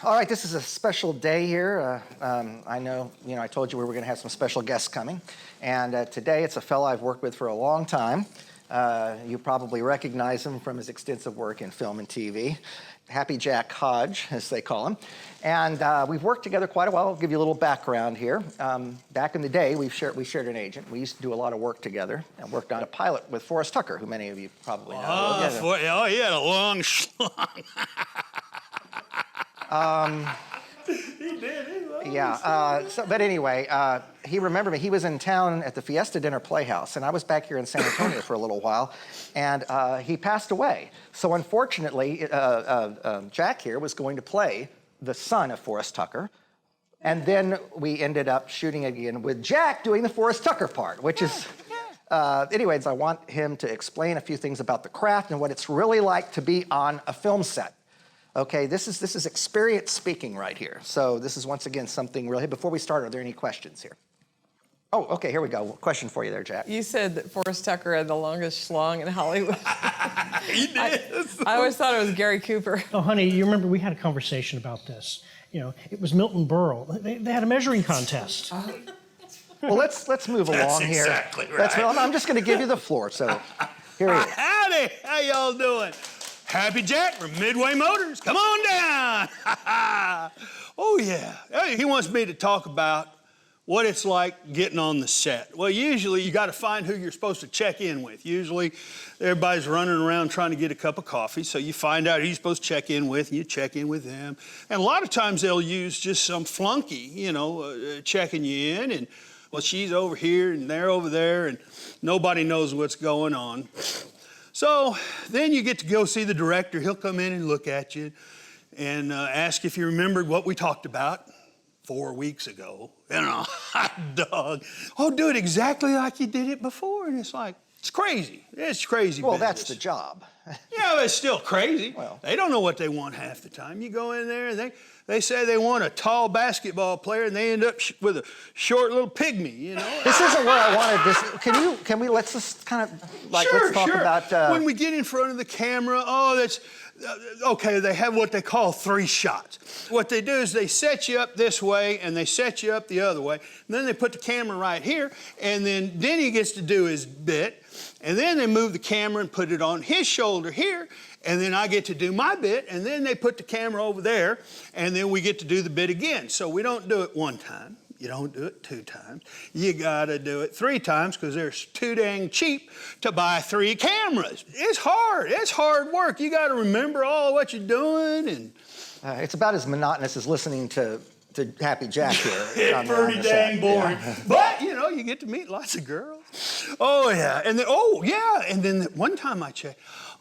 All right, this is a special day here. I know, I told you we were going to have some special guests coming. And today it's a fellow I've worked with for a long time. You probably recognize him from his extensive work in film and TV. Happy Jack Hodge, as they call him. And we've worked together quite a while. I'll give you a little background here. Back in the day, we shared an agent. We used to do a lot of work together and worked on a pilot with Forrest Tucker, who many of you probably know. Oh, he had a long schlong. He did. But anyway, he remembered me. He was in town at the Fiesta Dinner Playhouse, and I was back here in San Antonio for a little while, and he passed away. So unfortunately, Jack here was going to play the son of Forrest Tucker, and then we ended up shooting again with Jack doing the Forrest Tucker part, which is... anyways, I want him to explain a few things about the craft and what it's really like to be on a film set. Okay, this is experience speaking right here. So this is once again something really. Before we start, are there any questions here? Oh, okay, here we go. Question for you there, Jack. You said that Forrest Tucker had the longest schlong in Hollywood. He did. I always thought it was Gary Cooper. Oh, honey, you remember we had a conversation about this. You know, it was Milton Berle. They had a measuring contest. Well, let's move along here. Exactly right. I'm just going to give you the floor. So here he is. Howdy, how y'all doing? Happy Jack from Midway Motors. Come on down. Oh, yeah. Hey, he wants me to talk about what it's like getting on the set. Well, usually you got to find who you're supposed to check in with. Usually everybody's running around trying to get a cup of coffee, so you find out who you're supposed to check in with, and you check in with them. And a lot of times they'll use just some flunky, checking you in, and well, she's over here and they're over there, and nobody knows what's going on. So then you get to go see the director. He'll come in and look at you and ask if you remembered what we talked about 4 weeks ago. Hot dog. Oh, do it exactly like you did it before. And it's like, it's crazy. It's crazy Well, business. that's the job. Yeah, but it's still crazy. Well. They don't know what they want half the time. You go in there and they say they want a tall basketball player, and they end up with a short little pygmy, This isn't where I wanted this. Can we let's just kind of let's talk about when we get in front of the camera. Oh, that's okay. They have what they call 3 shots. What they do is they set you up this way and they set you up the other way. And then they put the camera right here, and then Denny gets to do his bit, and then they move the camera and put it on his shoulder here. And then I get to do my bit, and then they put the camera over there, and then we get to do the bit again. So we don't do it 1 time. You don't do it 2 times. You gotta do it 3 times because they're too dang cheap to buy 3 cameras. It's hard. It's hard work. You gotta remember all what you're doing, and it's about as monotonous as listening to Happy Jack here. it's pretty dang boring. Yeah. But you get to meet lots of girls. Oh yeah, and then one time I checked.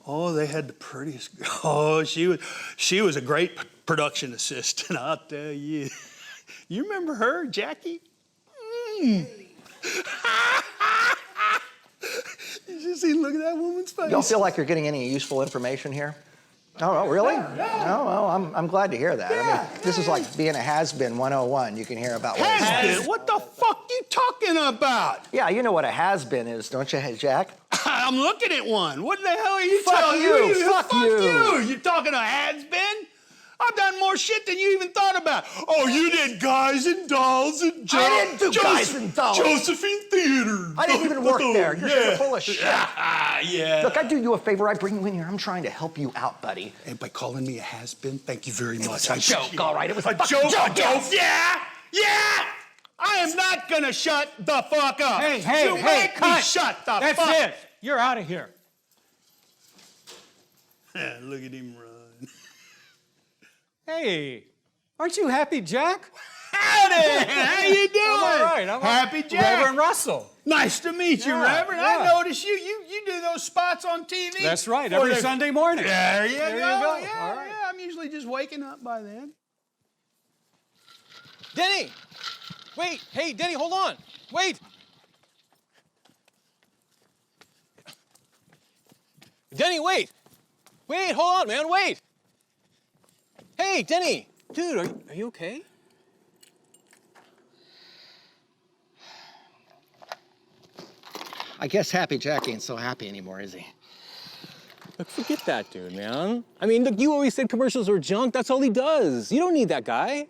Oh, they had the prettiest girl. Oh, she was a great production assistant, I'll tell you. You remember her, Jackie? You just see, look at that woman's face. You don't feel like you're getting any useful information here? Oh, really? Yeah. Oh, well, I'm glad to hear that. Yeah, this is like being a has-been 101. You can hear about what Has-been? What the fuck you talking about? Yeah, you know what a has-been is, don't you, Jack? I'm looking at one. What the hell are you Fuck telling you. me? Fuck you. You talking a has-been? I've done more shit than you even thought about. Oh, you did Guys and Dolls and I didn't do Guys and Dolls. Josephine Theater. I didn't even work there. You're full of shit. Yeah. Look, I do you a favor. I bring you in here. I'm trying to help you out, buddy. And by calling me a has-been, thank you very much. A joke, all right? It was a joke. yes. Yeah. I am not gonna shut the fuck up. Hey, make cut. me shut the That's fuck. it. You're out of here. Look at him run. Hey, aren't you Happy Jack? Howdy! How you doing? I'm all right. I'm Happy Jack. Reverend Russell. Nice to meet you, Yeah, Reverend. yeah. I noticed you do those spots on TV. That's right, every Sunday morning. There you go. go. Yeah, All right. yeah. I'm usually just waking up by then. Denny! Wait! Hey, Denny, hold on! Wait! Denny, wait! Wait, hold on, man, wait! Hey, Denny! Dude, are you okay? I guess Happy Jack ain't so happy anymore, is he? Look, forget that dude, man. I mean, look, you always said commercials are junk. That's all he does. You don't need that guy.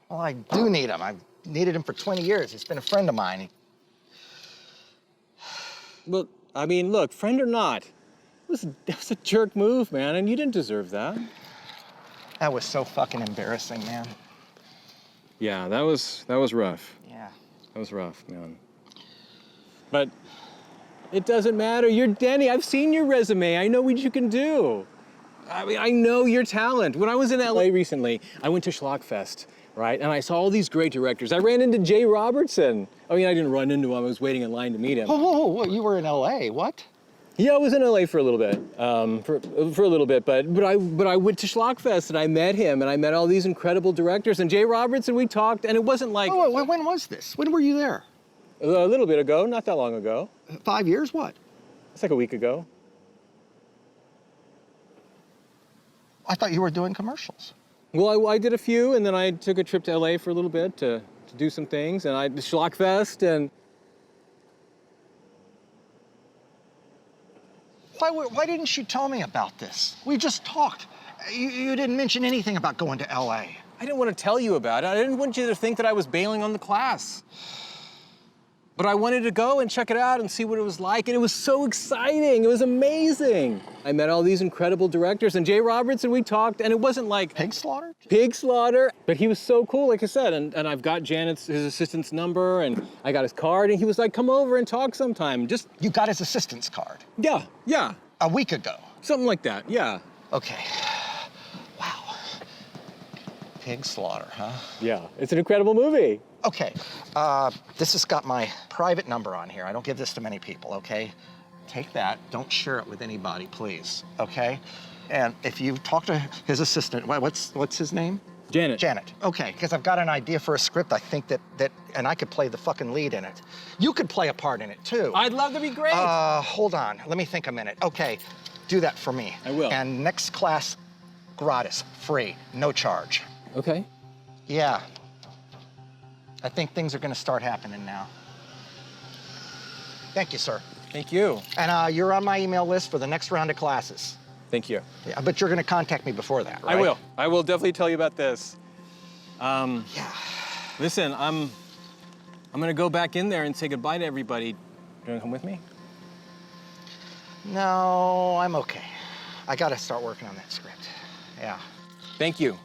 Well, I do need him. I've needed him for 20 years. He's been a friend of mine. Well, I mean, look, friend or not, that was a jerk move, man, and you didn't deserve that. That was so fucking embarrassing, man. Yeah, that was rough. Yeah. That was rough, man. But it doesn't matter. You're Denny. I've seen your resume. I know what you can do. I mean, I know your talent. When I was in LA recently, I went to Schlockfest, right? And I saw all these great directors. I ran into Jay Robertson. I mean, I didn't run into him. I was waiting in line to meet him. Oh, you were in LA, what? Yeah, I was in LA for a little bit, for a little bit, but I went to Schlockfest and I met him and I met all these incredible directors and Jay Robertson. We talked and it wasn't like Oh, when was this? When were you there? a little bit ago, not that long ago. 5 years? What? It's like a week ago. I thought you were doing commercials. Well, I did a few and then I took a trip to LA for a little bit to do some things and I did Schlockfest and. Why didn't you tell me about this? We just talked. You didn't mention anything about going to LA. I didn't want to tell you about it. I didn't want you to think that I was bailing on the class. But I wanted to go and check it out and see what it was like, and it was so exciting. It was amazing. I met all these incredible directors, and Jay Robertson, we talked, and it wasn't like Pig slaughter? pig slaughter, but he was so cool, like I said, and I've got his assistant's number, and I got his card, and he was like, come over and talk sometime. Just, You got his assistant's card yeah, a week ago. something like that, yeah. Okay. Wow. Pig slaughter, huh? Yeah, it's an incredible movie. Okay. This has got my private number on here. I don't give this to many people, okay? Take that. Don't share it with anybody, please, okay? And if you talk to his assistant, what's his name? Janet. Janet. Okay, because I've got an idea for a script. I think that and I could play the fucking lead in it. You could play a part in it too. I'd love to be great. Hold on. Let me think a minute. Okay, do that for me. I will. And next class, gratis, free, no charge. Okay. Yeah. I think things are gonna start happening now. Thank you, sir. Thank you. And you're on my email list for the next round of classes. Thank you. Yeah, but you're gonna contact me before that, right? I will. I will definitely tell you about this. Yeah. Listen, I'm gonna go back in there and say goodbye to everybody. You wanna come with me? No, I'm okay. I gotta start working on that script. Yeah. Thank you.